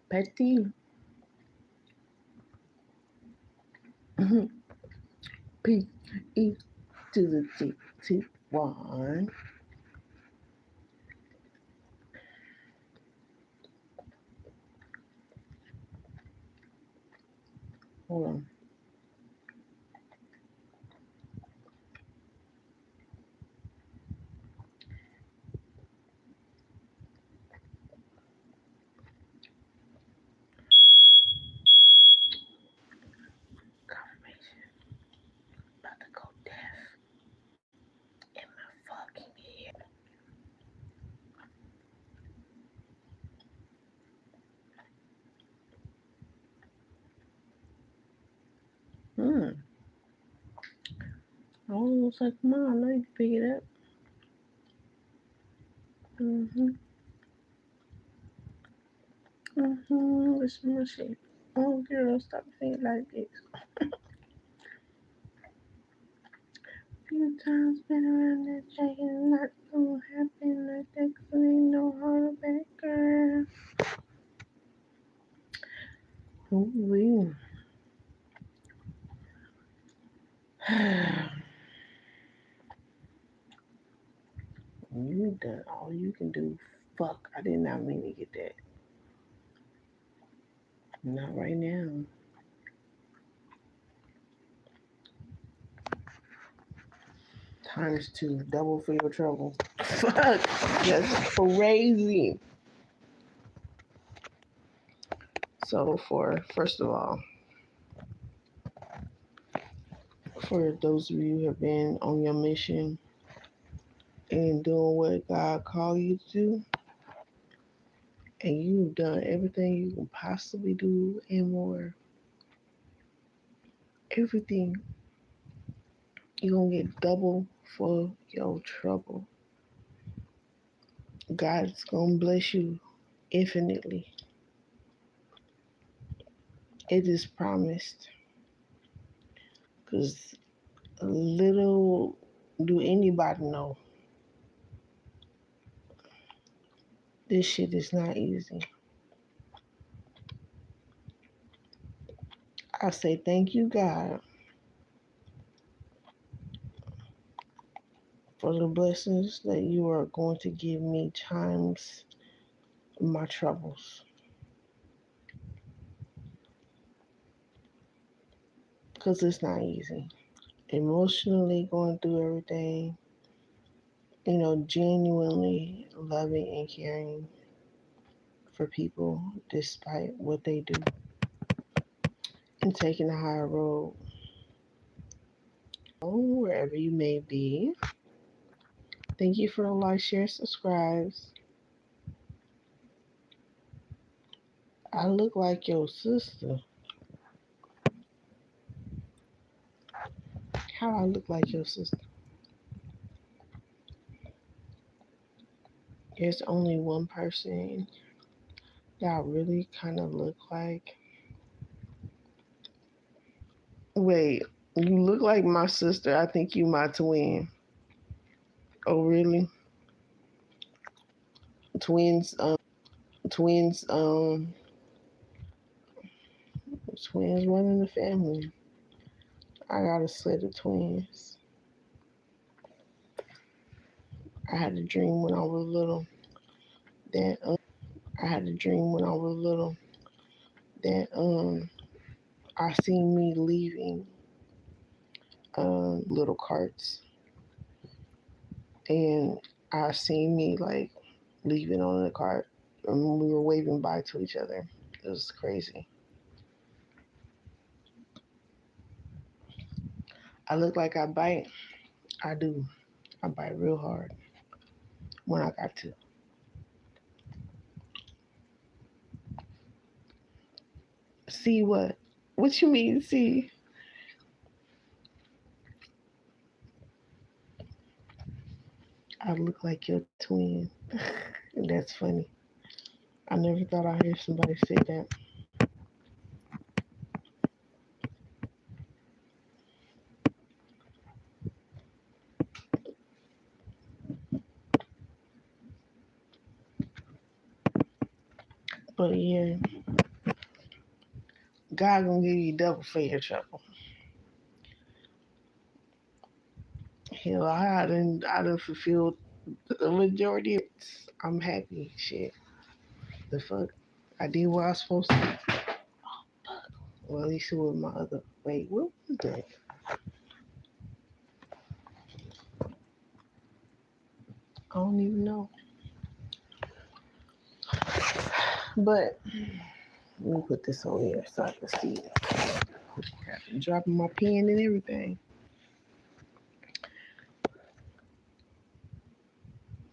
Petty. P E to the T T one. Hold on. Confirmation. About to go deaf in my fucking head. Hmm. Oh, looks like come on, I know you can pick it up. Mm-hmm. Mm-hmm. What's my shit? Oh, girl, stop thinking like this. Few times been around that jacket and not so happy like that 'cause ain't no harder back girl. Ooh, wee. You done all you can do. Fuck, I did not mean to get that. Not right now. Times two, double for your trouble. Fuck, that's crazy. So for first of all, for those of you who have been on your mission and doing what God called you to do, and you've done everything you can possibly do and more, everything, you're gonna get double for your trouble. God's gonna bless you infinitely. It is promised. Because little do anybody know, this shit is not easy. I say thank you, God, for the blessings that you are going to give me times my troubles. Because it's not easy. Emotionally going through everything, genuinely loving and caring for people despite what they do and taking a higher road. Wherever you may be. Thank you for the like, share, subscribes. I look like your sister. How I look like your sister? There's only one person that I really kind of look like. Wait, you look like my sister. I think you my twin. Oh, really? Twins, twins, twins running the family. I got a set of twins. I had a dream when I was little that I had a dream when I was little that I seen me leaving little carts, and I seen me like leaving on the cart, and we were waving bye to each other. It was crazy. I look like I bite. I do. I bite real hard when I got to. See what? What you mean? See? I look like your twin. That's funny. I never thought I'd hear somebody say that. But yeah, God gonna give you double for your trouble. Hell, I done fulfilled the majority of it. I'm happy. Shit. The fuck? I did what I was supposed to. Well, at least it was my other. Wait, what was that? I don't even know. But let me put this on here so I can see it. Crap, I'm dropping my pen and everything.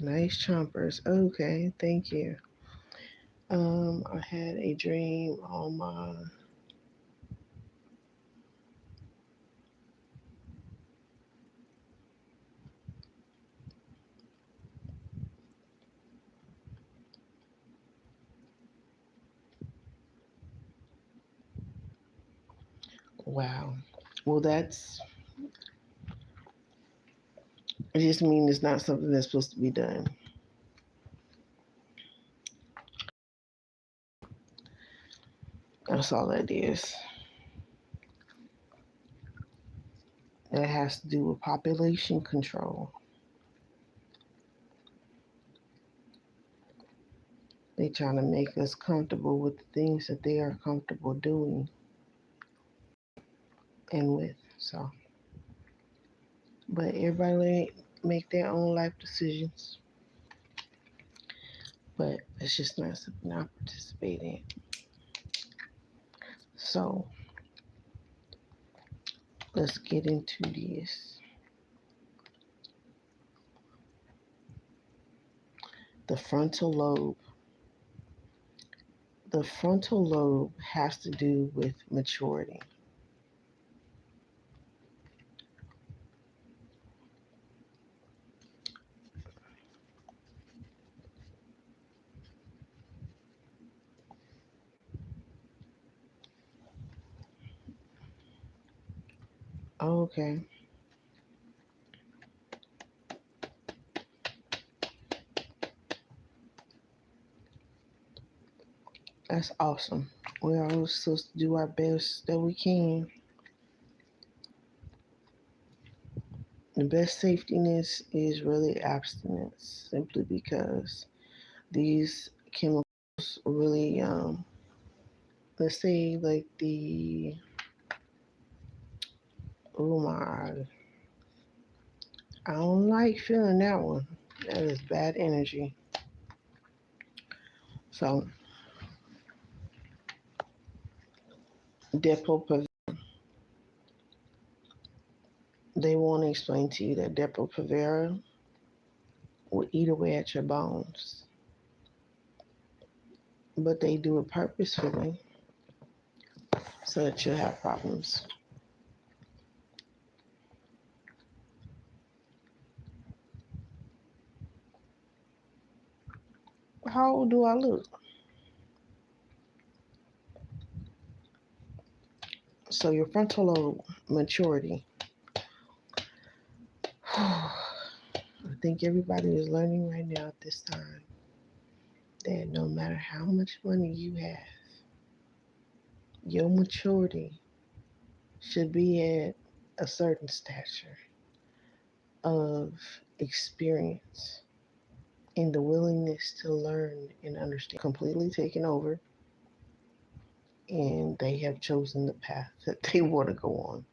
Nice chompers. Okay, thank you. I had a dream on my. Wow. Well, it just means it's not something that's supposed to be done. That's all that is. It has to do with population control. They trying to make us comfortable with the things that they are comfortable doing and with. So, but everybody make their own life decisions. But it's just not something I participate in. So let's get into this. The frontal lobe. The frontal lobe has to do with maturity. Okay. That's awesome. We're always supposed to do our best that we can. The best safety net is really abstinence, simply because these chemicals really, let's say, like oh my, I don't like feeling that one. That is bad energy. So, Depo, they want to explain to you that Depo-Provera will eat away at your bones, but they do it purposefully so that you'll have problems. How old do I look? So your frontal lobe maturity. I think everybody is learning right now at this time that no matter how much money you have, your maturity should be at a certain stature of experience and the willingness to learn and understand completely taken over, and they have chosen the path that they want to go on.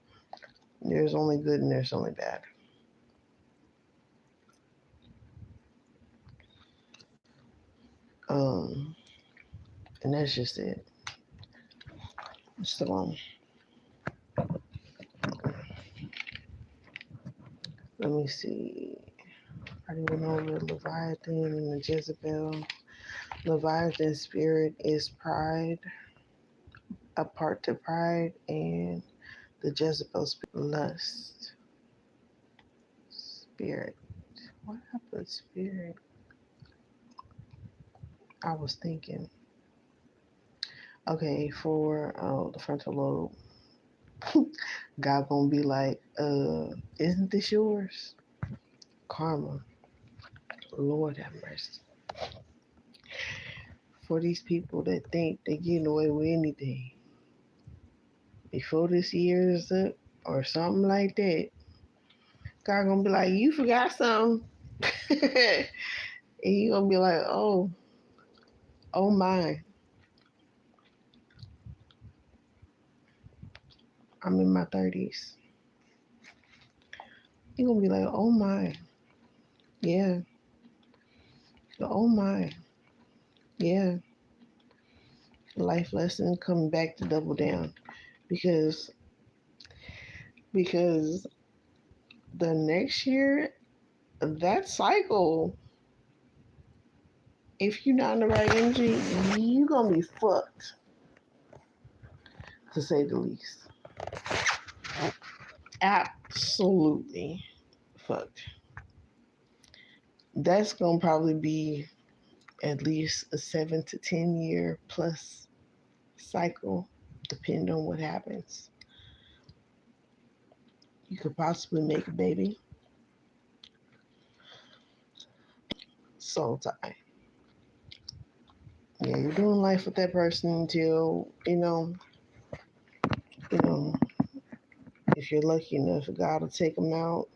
There's only good and there's only bad. Um, and that's just it. So let me see. I didn't know the Leviathan and the Jezebel. Leviathan spirit is pride, a part to pride, and the Jezebel spirit, lust. Spirit. What happened, spirit? I was thinking. Okay, for the frontal lobe, God gonna be like, isn't this yours? Karma. Lord have mercy. for these people that think they're getting away with anything. Before this year is up or something like that, God gonna be like, you forgot something. And you gonna be like, oh my, I'm in my 30s. You gonna be like, oh my, yeah, oh my, yeah. Life lesson coming back to double down because because the next year that cycle, if you're not in the right energy, you gonna be fucked, to say the least. Absolutely fucked. That's gonna probably be at least a 7 to 10 year plus cycle, depending on what happens. You could possibly make a baby, soul tie. Yeah, you're doing life with that person until you know, if you're lucky enough, God will take them out.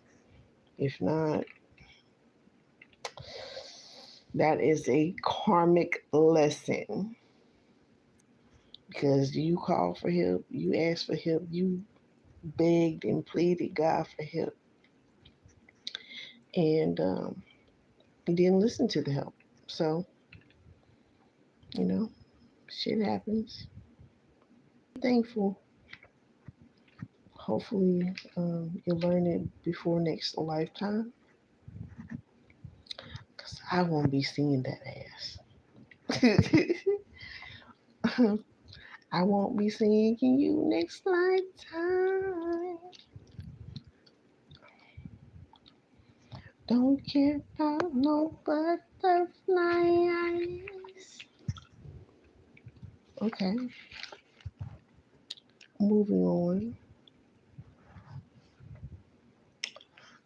If not, that is a karmic lesson because you called for help, you asked for help, you begged and pleaded God for help, and you didn't listen to the help. So, you know, shit happens. Thankful. Hopefully, you'll learn it before next lifetime because I won't be seeing that ass. I won't be seeing you next lifetime. Don't care about no butterflies. Okay, moving on.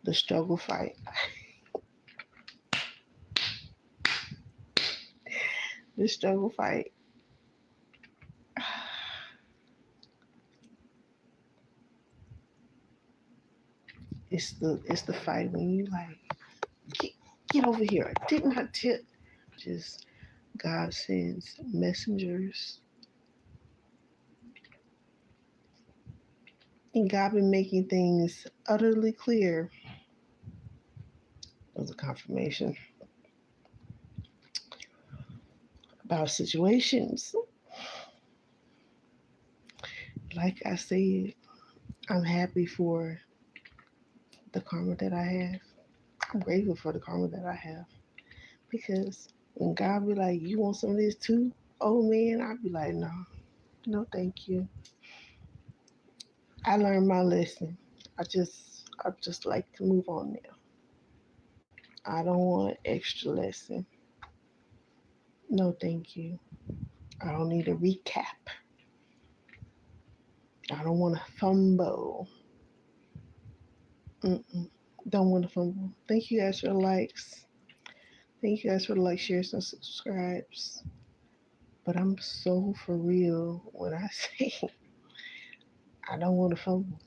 The struggle fight. The struggle fight. It's the fight when you like get over here. Didn't I tell? Just God sends messengers, and God been making things utterly clear. It was a confirmation about situations. Like I said, I'm happy for the karma that I have. I'm grateful for the karma that I have because when God be like, "You want some of this too, old man?" I'd be like, "No, no, thank you. I learned my lesson. I just like to move on now. I don't want extra lesson. No, thank you. I don't need a recap. I don't want to fumble. Mm-mm. Don't want to fumble. Thank you guys for the likes. Thank you guys for the likes, shares, and subscribes. But I'm so for real when I say I don't want to fumble.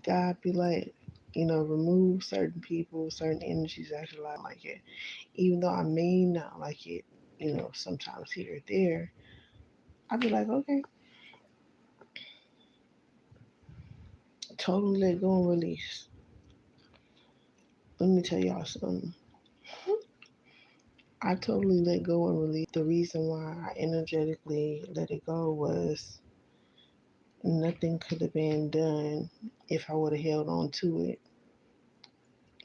God be like, remove certain people, certain energies out your life like it. Even though I may not like it, sometimes here or there, I'd be like, okay, totally let go and release. Let me tell y'all something. I totally let go and release. The reason why I energetically let it go was nothing could have been done if I would have held on to it.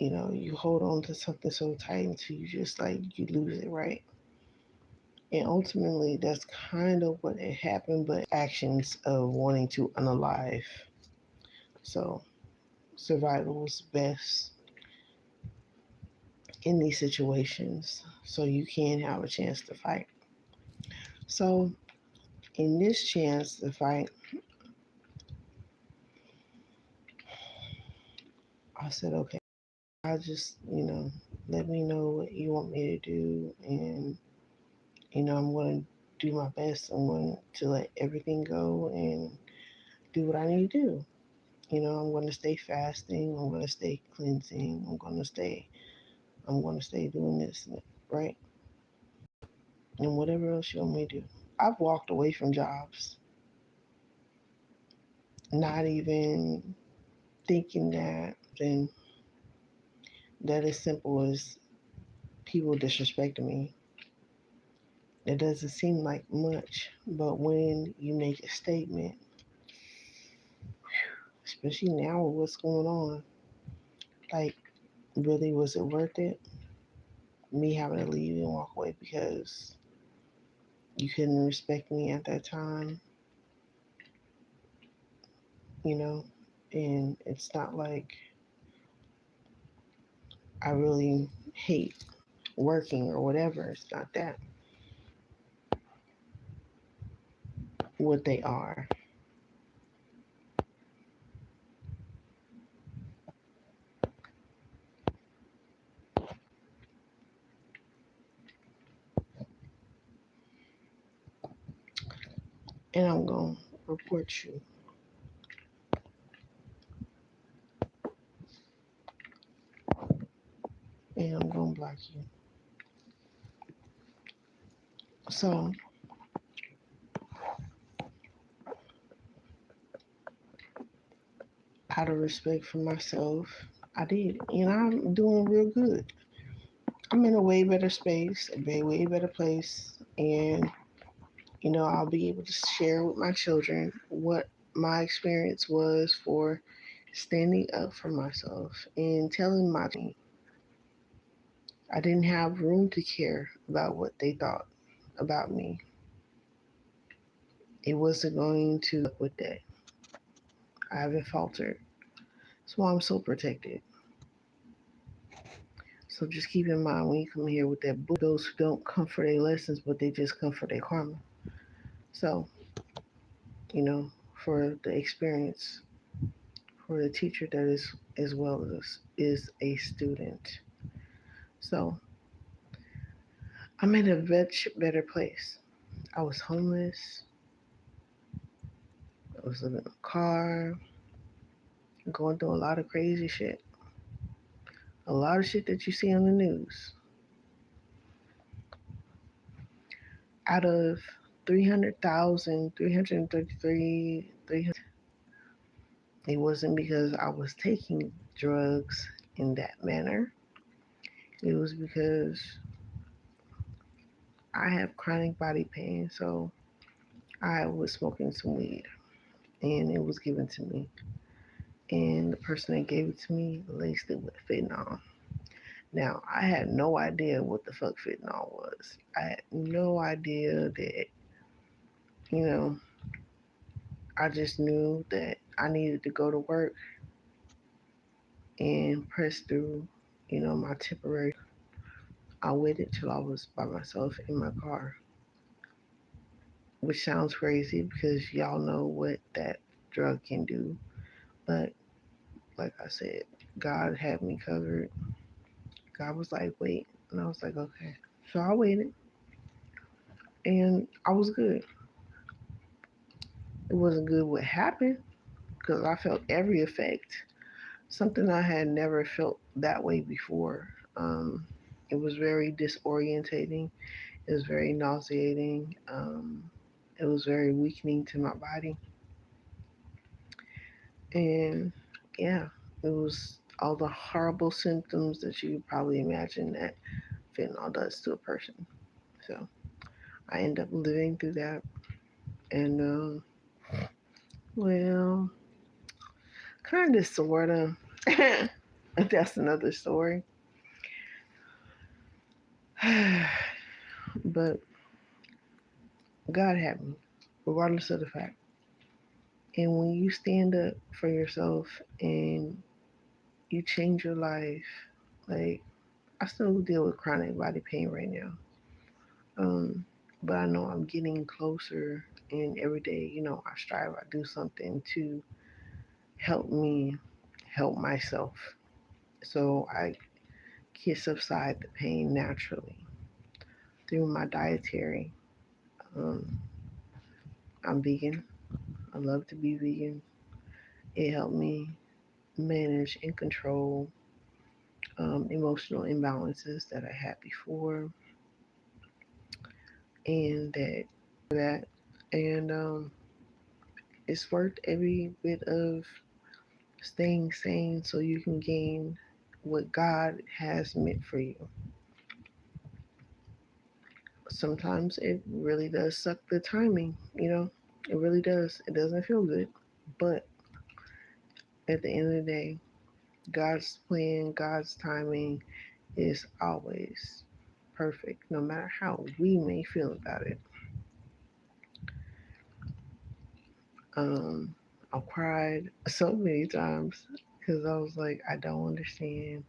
You hold on to something so tight until you just like you lose it, right? And ultimately, that's kind of what had happened, but actions of wanting to unalive. So, survival was best in these situations so you can have a chance to fight. So, in this chance to fight, I said, okay, I just, let me know what you want me to do, and I'm going to do my best. I'm going to let everything go and do what I need to do. I'm going to stay fasting. I'm going to stay cleansing. I'm going to stay doing this, right? And whatever else you want me to do. I've walked away from jobs, not even thinking that then that is simple as people disrespecting me. It doesn't seem like much, but when you make a statement, especially now with what's going on, like, really, was it worth it? Me having to leave and walk away because you couldn't respect me at that time, you know? And it's not like I really hate working or whatever. It's not that. What they are. And I'm going to report you and I'm going to block you. So, out of respect for myself, I did. And I'm doing real good. I'm in a way better space, a way better place. And, I'll be able to share with my children what my experience was for standing up for myself and telling my team I didn't have room to care about what they thought about me. It wasn't going to look with that. I haven't faltered. That's why I'm so protected. So just keep in mind when you come here with that book, those who don't come for their lessons, but they just come for their karma. So, you know, for the experience, for the teacher that is as well as is a student. So I'm in a much better place. I was homeless. I was living in a car, going through a lot of crazy shit. A lot of shit that you see on the news. Out of 300,000, 333, 300, it wasn't because I was taking drugs in that manner. It was because I have chronic body pain, so I was smoking some weed and it was given to me. And the person that gave it to me laced it with fentanyl. Now, I had no idea what the fuck fentanyl was. I had no idea that, you know, I just knew that I needed to go to work and press through, my temporary. I waited till I was by myself in my car, which sounds crazy because y'all know what that drug can do. But like I said, God had me covered. God was like, wait. And I was like, okay. So I waited and I was good. It wasn't good what happened because I felt every effect. Something I had never felt that way before. It was very disorientating. It was very nauseating. It was very weakening to my body. And yeah, it was all the horrible symptoms that you could probably imagine that fentanyl does to a person. So I end up living through that. And, well, kind of, sort of. That's another story. But God had me, regardless of the fact. And when you stand up for yourself and you change your life, like, I still deal with chronic body pain right now. Um, but I know I'm getting closer, and every day, I strive, I do something to help me help myself. So I can subside the pain naturally. through my dietary. Um, I'm vegan. I love to be vegan. It helped me manage and control emotional imbalances that I had before, and that, and it's worth every bit of staying sane so you can gain what God has meant for you. Sometimes it really does suck the timing. It really does. It doesn't feel good. But at the end of the day, God's plan, God's timing is always perfect, no matter how we may feel about it. Um, I've cried so many times because I was like, I don't understand.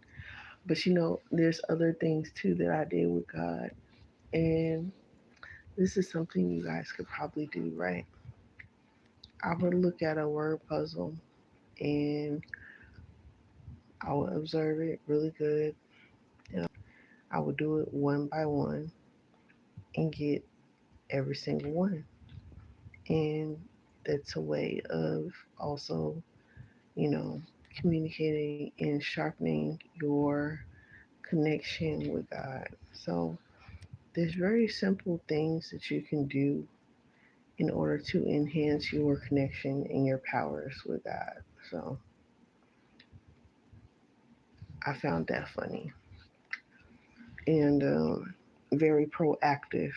But there's other things too that I did with God. And this is something you guys could probably do, right? I would look at a word puzzle and I would observe it really good. I would do it one by one and get every single one. And that's a way of also, you know, communicating and sharpening your connection with God. So there's very simple things that you can do in order to enhance your connection and your powers with God. So I found that funny and very proactive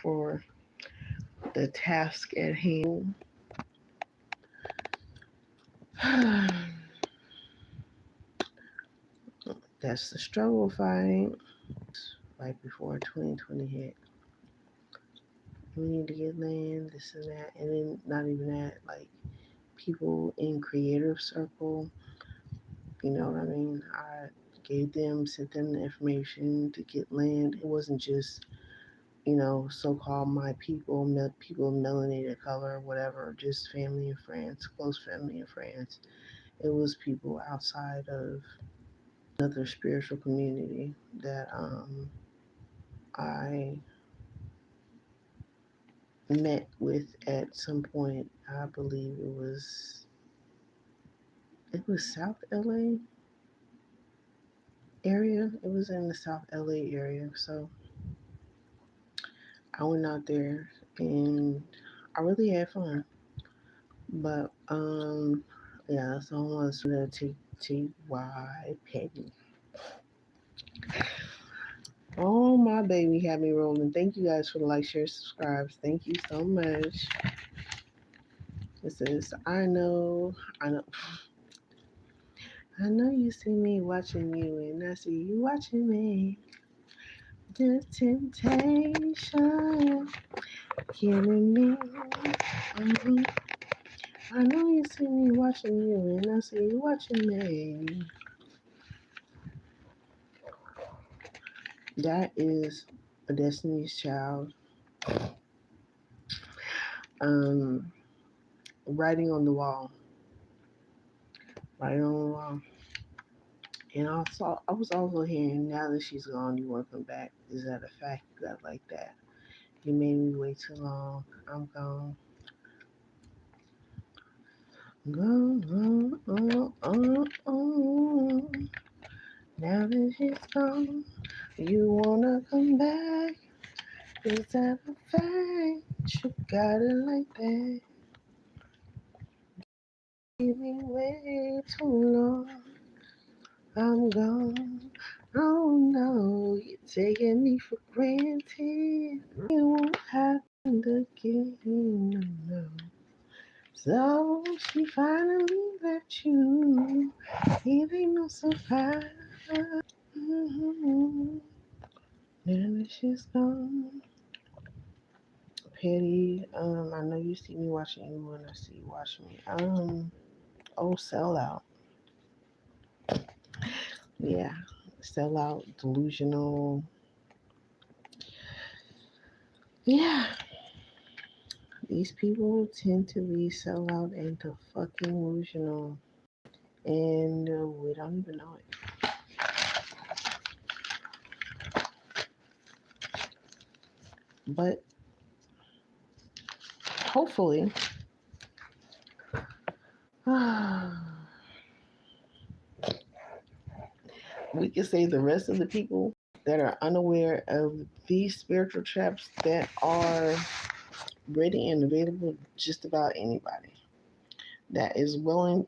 for the task at hand. That's the struggle fight. Right before 2020 hit, we need to get land, this and that, and then not even that, like people in creative circle, you know what I mean? I sent them the information to get land. It wasn't just, so-called my people, people of melanated color, whatever, just family and friends, close family and friends. It was people outside of another spiritual community that I met with at some point. I believe it was South LA area. It was in the South LA area. So I went out there and I really had fun. But yeah, so I want to T.Y. Petty. Oh, my baby had me rolling. Thank you guys for the like, share, subscribes. Thank you so much. It says, I know you see me watching you, and I see you watching me. The temptation killing me. hmm I know you see me watching you, and I see you watching me. That is a Destiny's Child. Um, writing on the wall. Writing on the wall. And I was also hearing, now that she's gone, you want to come back. Is that a fact? That like that? You made me wait too long. I'm gone. Gone. Now that she's gone, you wanna come back? Is that a fact? You got it like that. Give me way too long. I'm gone. Oh no, you're taking me for granted. It won't happen again. No, no. So she finally left you. It ain't no surprise. Mm-hmm. Now that she's gone. Petty, I know you see me watching you when I see you watching me. Oh, sellout. Yeah, sellout, delusional. Yeah, these people tend to be sellout and to fucking delusional, and we don't even know it. But hopefully, we can save the rest of the people that are unaware of these spiritual traps that are ready and available to just about anybody that is willing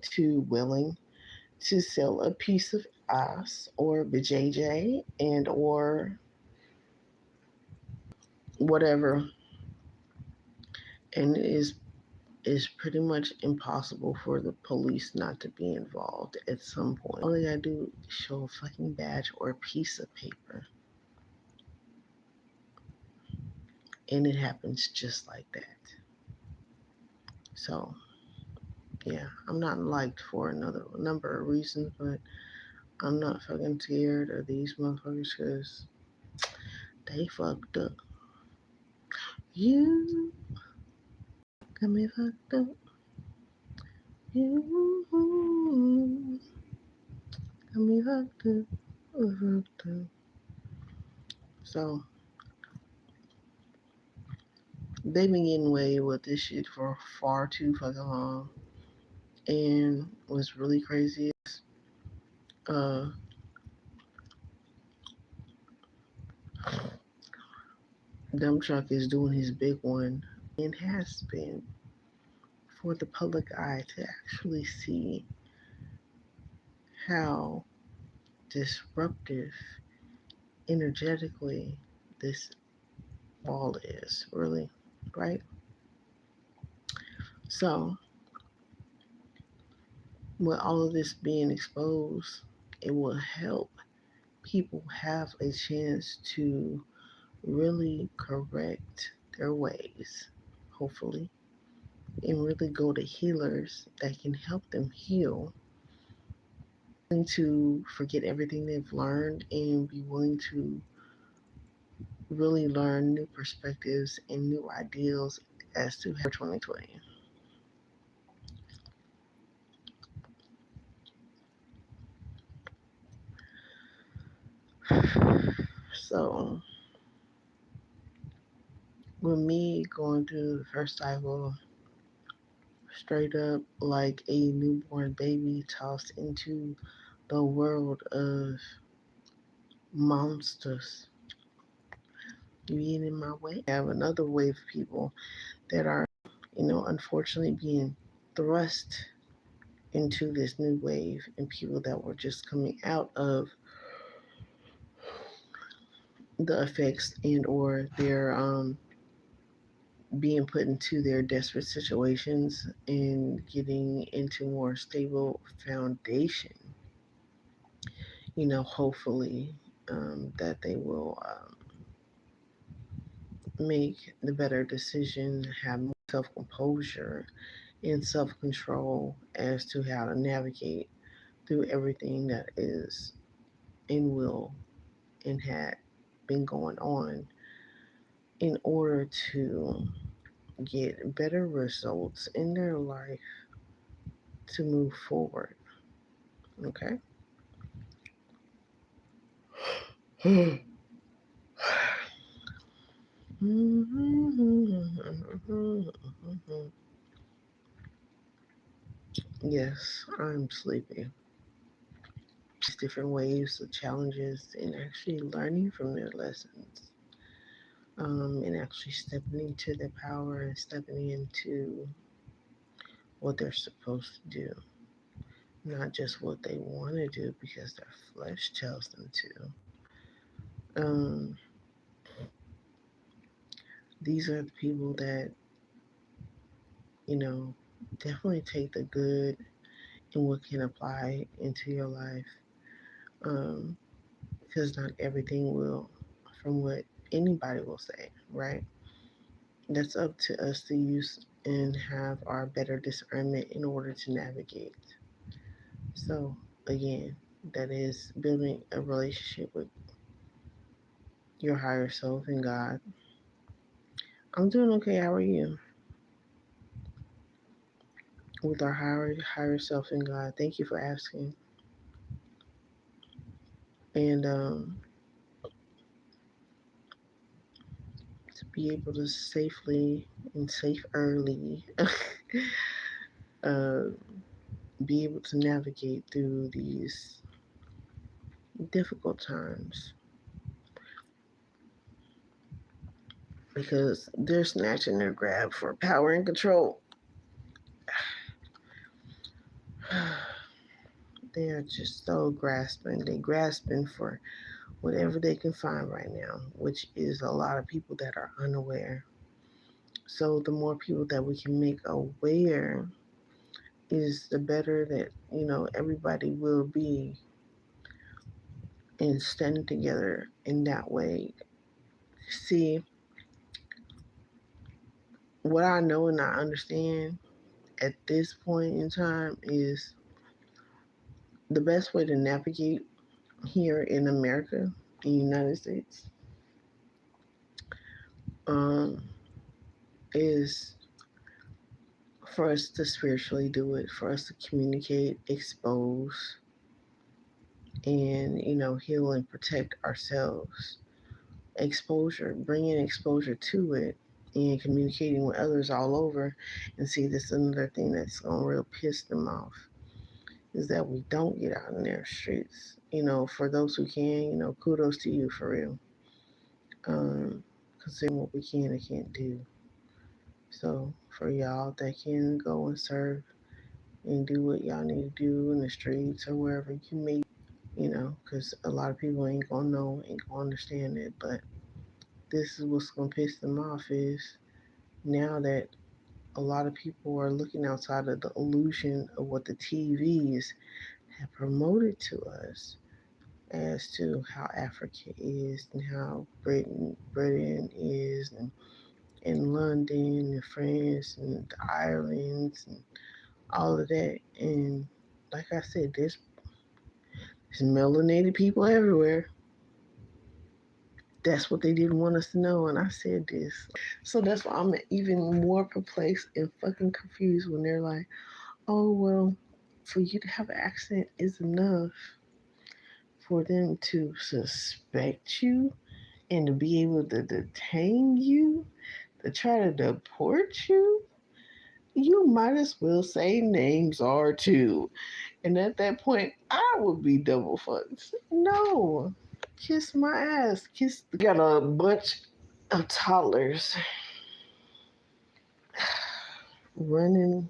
to sell a piece of us or BJJ and or whatever, and is pretty much impossible for the police not to be involved at some point. All they gotta do is show a fucking badge or a piece of paper, and it happens just like that. So yeah, I'm not liked for another number of reasons, but I'm not fucking scared of these motherfuckers because they fucked up. You got me fucked up. You got me fucked up. Fucked up. So they've been getting away with this shit for far too fucking long. And what's really crazy is uh Dumb Truck is doing his big one and has been for the public eye to actually see how disruptive energetically this ball is, really, right? So, with all of this being exposed, it will help people have a chance to really correct their ways, hopefully, and really go to healers that can help them heal, and to forget everything they've learned and be willing to really learn new perspectives and new ideals as to how 2020. So, with me going through the first cycle, straight up like a newborn baby tossed into the world of monsters being in my way, I have another wave of people that are, unfortunately being thrust into this new wave, and people that were just coming out of the effects and or their being put into their desperate situations and getting into more stable foundation, hopefully that they will make the better decision, have more self composure and self control as to how to navigate through everything that is and will and had been going on in order to get better results in their life to move forward. Okay? Yes, I'm sleepy. Different waves of challenges and actually learning from their lessons, and actually stepping into their power and stepping into what they're supposed to do, not just what they want to do because their flesh tells them to. Um, these are the people that, you know, definitely take the good and what can apply into your life, um, because not everything will, from what anybody will say, right? That's up to us to use and have our better discernment in order to navigate. So, again, that is building a relationship with your higher self and God. I'm doing okay. How are you? With our higher self and God. Thank you for asking. And be able to safely and safe early uh, be able to navigate through these difficult times, because they're snatching their grab for power and control. They are just so grasping. They grasping for whatever they can find right now, which is a lot of people that are unaware. So the more people that we can make aware is the better that, everybody will be and standing together in that way. See, what I know and I understand at this point in time is the best way to navigate here in America, in the United States, um, is for us to spiritually do it, for us to communicate, expose, and, heal and protect ourselves. Exposure, bringing exposure to it and communicating with others all over. And see, this is another thing that's going to real piss them off, is that we don't get out in their streets. For those who can, kudos to you for real. Considering what we can and can't do. So for y'all that can go and serve and do what y'all need to do in the streets or wherever you may, because a lot of people ain't gonna know, ain't gonna understand it. But this is what's gonna piss them off, is now that a lot of people are looking outside of the illusion of what the TVs have promoted to us as to how Africa is and how Britain is, and London and France and the Ireland and all of that. And like I said, there's melanated people everywhere. That's what they didn't want us to know, and I said this. So that's why I'm even more perplexed and fucking confused when they're like, oh, well, for you to have an accent is enough for them to suspect you and to be able to detain you, to try to deport you. You might as well say names are too. And at that point, I would be double fucked. No, kiss my ass. Kiss. Got a bunch of toddlers running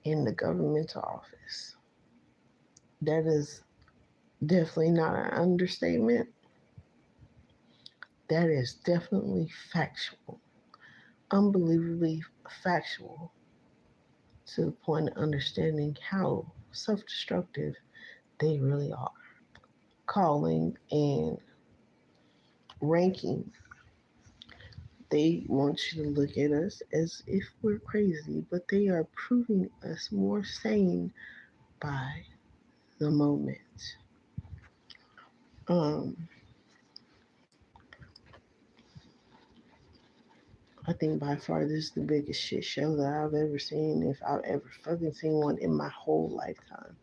in the government office. That is definitely not an understatement. That is definitely factual. Unbelievably factual, to the point of understanding how self destructive they really are. Calling and ranking. They want you to look at us as if we're crazy, but they are proving us more sane by the moment. Um, I think by far this is the biggest shit show that I've ever seen, if I've ever fucking seen one in my whole lifetime.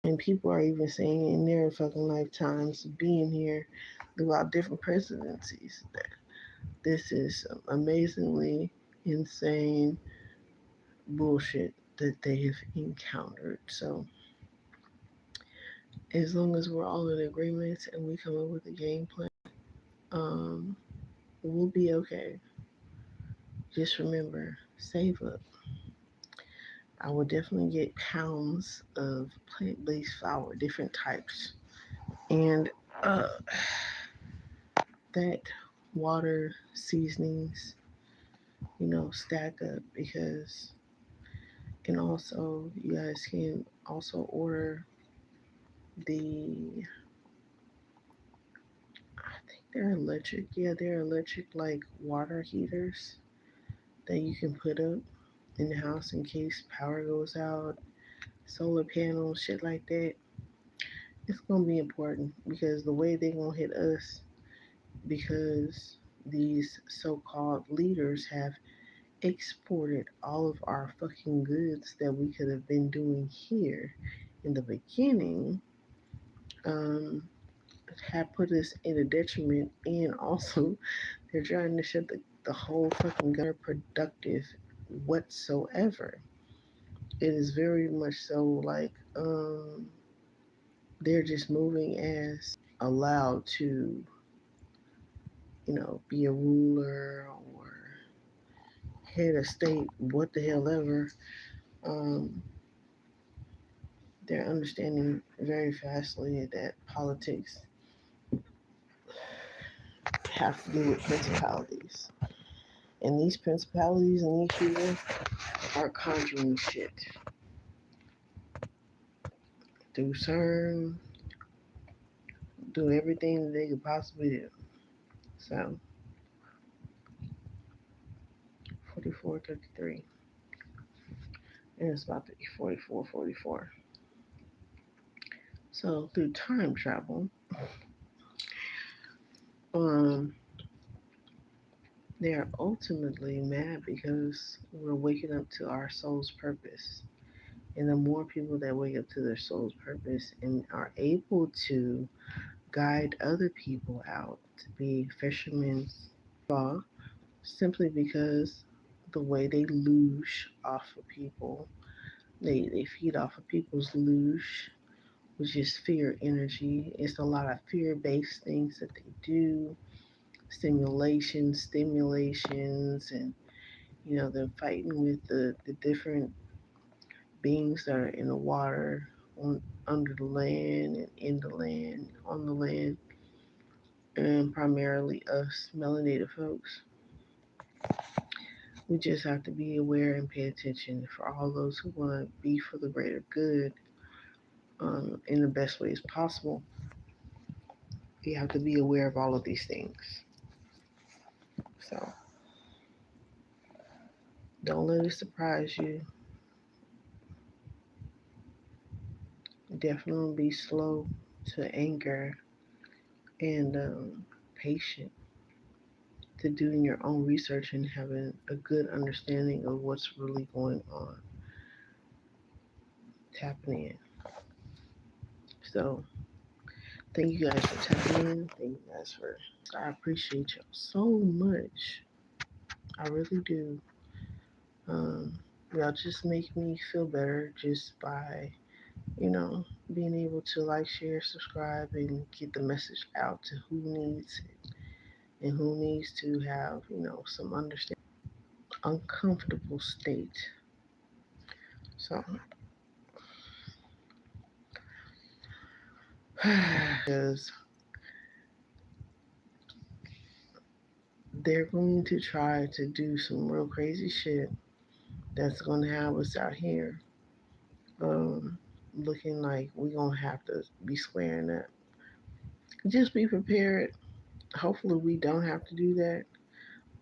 And people are even saying in their fucking lifetimes being here throughout different presidencies that this is amazingly insane bullshit that they have encountered. So as long as we're all in agreement and we come up with a game plan, um, we'll be okay. Just remember, save up. I will definitely get pounds of plant-based flour, different types, and uh, that water seasonings, stack up, because, and also you guys can also order the, I think they're electric. Yeah, they're electric, like water heaters that you can put up in the house in case power goes out, solar panels, shit like that. It's gonna be important, because the way they gonna hit us, because these so-called leaders have exported all of our fucking goods that we could have been doing here in the beginning. Um, have put us in a detriment, and also they're trying to shut the whole fucking government productive whatsoever. It is very much so like they're just moving as allowed to, be a ruler or head of state, what the hell ever. Um, they're understanding very fastly that politics have to do with principalities. And these principalities and these people are conjuring shit through CERN, do everything that they could possibly do. So, 44:33. And it's about to be 44:44. So, through time travel, um, they are ultimately mad because we're waking up to our soul's purpose. And the more people that wake up to their soul's purpose and are able to guide other people out to be fishermen, law, simply because the way they luge off of people, they feed off of people's luge, which is fear energy. It's a lot of fear based things that they do, stimulations, and they're fighting with the different beings that are in the water, on under the land and in the land, on the land, and primarily us melanated folks. We just have to be aware and pay attention for all those who want to be for the greater good in the best ways possible. We have to be aware of all of these things. So don't let it surprise you. Definitely be slow to anger and patient to doing your own research and having a good understanding of what's really going on. Tapping in. So thank you guys for tapping in. Thank you guys for. I appreciate y'all so much. I really do. Um, y'all just make me feel better just by, being able to like, share, subscribe, and get the message out to who needs it and who needs to have, some understanding. Uncomfortable state. So, because they're going to try to do some real crazy shit that's going to have us out here looking like we're going to have to be squaring up. Just be prepared. Hopefully, we don't have to do that.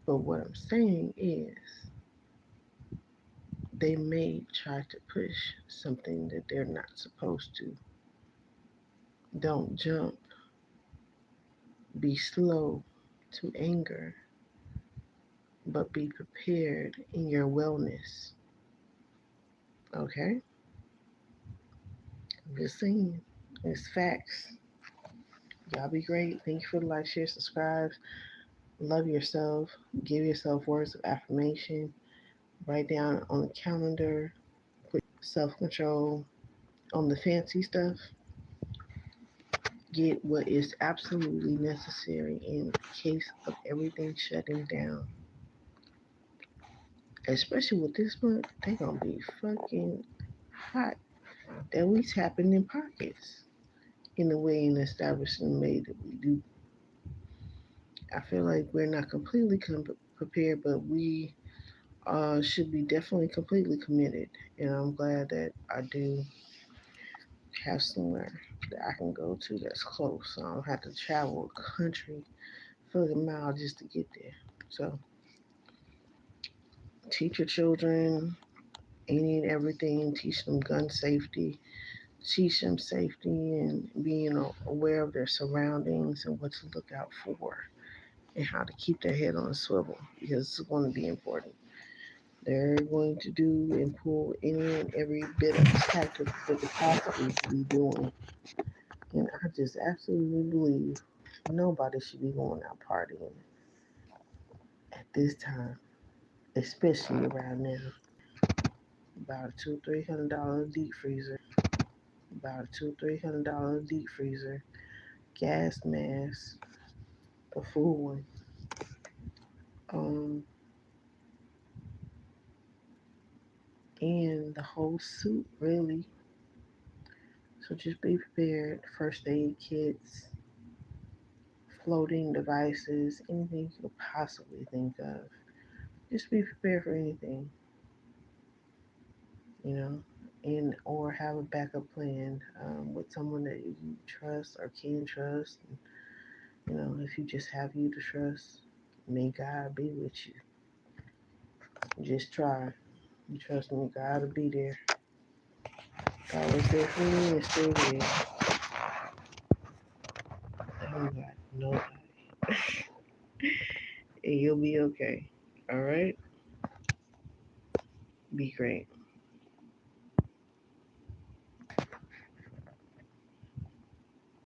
But what I'm saying is, they may try to push something that they're not supposed to. Don't jump. Be slow to anger, but be prepared in your wellness. Okay? I'm just saying. It's facts. Y'all be great. Thank you for the like, share, subscribe. Love yourself. Give yourself words of affirmation. Write down on the calendar. Put self control on the fancy stuff. Get what is absolutely necessary in case of everything shutting down. Especially with this month, they gonna be fucking hot. That we tapping in pockets in the way and establishing the way that we do. I feel like we're not completely prepared, but we should be definitely completely committed. And I'm glad that I do have somewhere that I can go to that's close. So I don't have to travel a country for a mile just to get there. So teach your children any and everything. Teach them gun safety. Teach them safety and being aware of their surroundings and what to look out for and how to keep their head on a swivel because it's going to be important. They're going to do and pull any and every bit of tactic that they possibly be doing. And I just absolutely believe nobody should be going out partying at this time, especially around now. About a $200-300 deep freezer, about a $200-300 deep freezer, gas mask, the full one, um, and the whole suit really. So just be prepared. First aid kits, floating devices, anything you could possibly think of. Just be prepared for anything, you know, and or have a backup plan with someone that you trust or can trust. And, if you just have you to trust, may God be with you. Just try. You trust me, God will be there. God was there for me and still there. I don't got nobody. And you'll be okay. All right? Be great.